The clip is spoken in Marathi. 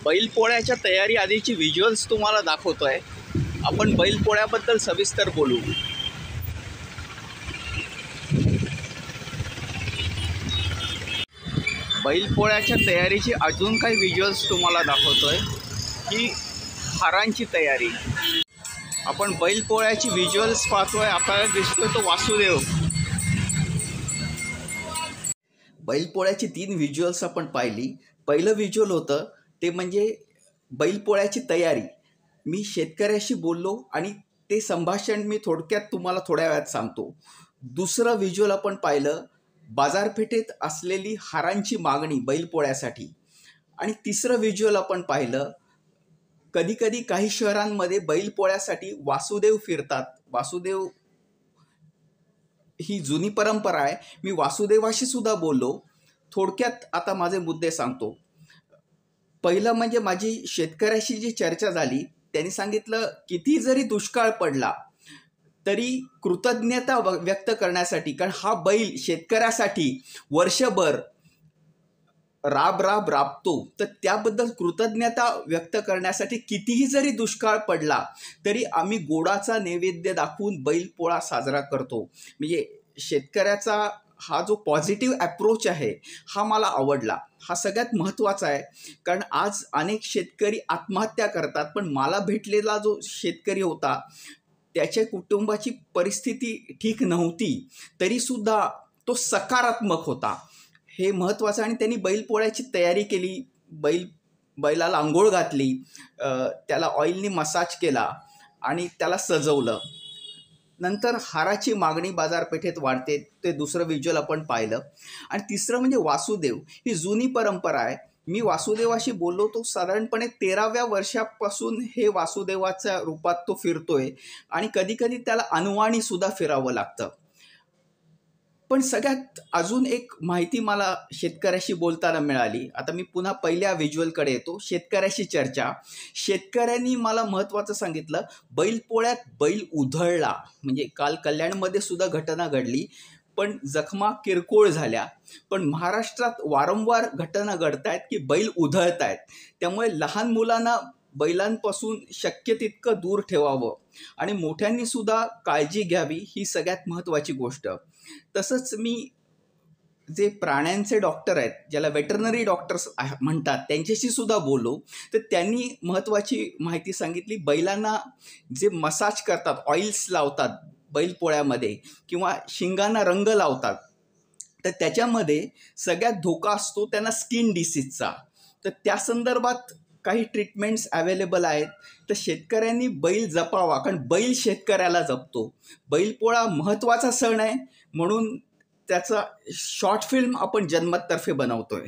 बैलपोळ्याच्या तयारी आधीची व्हिज्युअल्स तुम्हाला दाखवतोय। आपण बैलपोळ्याबद्दल सविस्तर बोलू। बैलपोळ्याच्या तयारीची अजून काही व्हिज्युअल्स तुम्हाला दाखवतोय की हारांची तयारी। आपण बैलपोळ्याची व्हिज्युअल्स पाहतोय, आपल्याला दिसतोय तो वासुदेव। बैलपोळ्याची 3 व्हिज्युअल्स आपण पाहिली। पहिलं व्हिज्युअल होतं ते म्हणजे बैलपोळ्याची तयारी। मी शेतकऱ्याशी बोललो आणि ते संभाषण मी थोडक्यात तुम्हाला थोड्या वेळात सांगतो। दुसरं व्हिज्युअल आपण पाहिलं बाजारपेठेत असलेली हारांची मागणी बैलपोळ्यासाठी। आणि तिसरं व्हिज्युअल आपण पाहिलं कधी काही शहरांमध्ये बैलपोळ्यासाठी वासुदेव फिरतात। वासुदेव ही जुनी परंपरा आहे। मी वासुदेवाशी सुद्धा बोललो। थोडक्यात आता माझे मुद्दे सांगतो। पहिलं म्हणजे माझी शेतकऱ्याशी जी चर्चा झाली, त्यांनी सांगितलं किती जरी दुष्काळ पडला तरी कृतज्ञता व्यक्त करण्यासाठी, कारण हा बैल शेतकऱ्यासाठी वर्षभर राबतो, तर त्याबद्दल कृतज्ञता व्यक्त करण्यासाठी कितीही जरी दुष्काळ पडला तरी आम्ही गोडाचा नैवेद्य दाखवून बैलपोळा साजरा करतो। म्हणजे शेतकऱ्याचा हा जो पॉझिटिव्ह अप्रोच आहे हा मला आवडला। हा सगळ्यात महत्त्वाचा आहे, कारण आज अनेक शेतकरी आत्महत्या करतात, पण मला भेटलेला जो शेतकरी होता त्याच्या कुटुंबाची परिस्थिती ठीक नव्हती तरीसुद्धा तो सकारात्मक होता, हे महत्त्वाचं। आणि त्यांनी बैलपोळ्याची तयारी केली, बैलाला अंघोळ घातली, त्याला ऑइलनी मसाज केला आणि त्याला सजवलं। नंतर हाराची मागणी बाजारपेठेत वाढते, ते दुसरं व्हिज्युअल आपण पाहिलं। आणि तिसरं म्हणजे वासुदेव ही जुनी परंपरा आहे। मी वासुदेवाशी बोललो, तो साधारणपणे 13व्या वर्षापासून हे वासुदेवाच्या रूपात तो फिरतोय आणि कधी त्याला अनवाणी सुद्धा फिरावं लागतं। पण सगळ्यात अजून एक माहिती मला शेतकऱ्याशी बोलताना मिळाली। आता मी पुन्हा पहिल्या व्हिज्युअलकडे येतो, शेतकऱ्याशी चर्चा। शेतकऱ्यांनी मला महत्त्वाचं सांगितलं, बैलपोळ्यात बैल उधळला, म्हणजे काल कल्याणमध्ये सुद्धा घटना घडली पण जखमा किरकोळ झाल्या। पण महाराष्ट्रात वारंवार घटना घडत आहेत की बैल उधळत आहेत, त्यामुळे लहान मुलांना बैलांपासून शक्य तितकं दूर ठेवावं आणि मोठ्यांनी सुद्धा काळजी घ्यावी, ही सगळ्यात महत्त्वाची गोष्ट। तसंच मी जे प्राण्यांचे डॉक्टर आहेत, ज्याला वेटरनरी डॉक्टर्स म्हणतात, त्यांच्याशी सुद्धा बोललो, तर त्यांनी महत्त्वाची माहिती सांगितली। बैलांना जे मसाज करतात, ऑइल्स लावतात बैलपोळ्यामध्ये किंवा शिंगांना रंग लावतात, तर त्याच्यामध्ये सगळ्यात धोका असतो त्यांना स्किन डिसीजचा। तर त्या संदर्भात काही ट्रीटमेंट्स अवेलेबल आहेत। तर शेतकऱ्यांनी बैल जपावा, कारण बैल शेतकऱ्याला जपतो। बैलपोळा महत्त्वाचा सण आहे, म्हणून त्याचा शॉर्ट फिल्म आपण जनमततर्फे बनवतोय।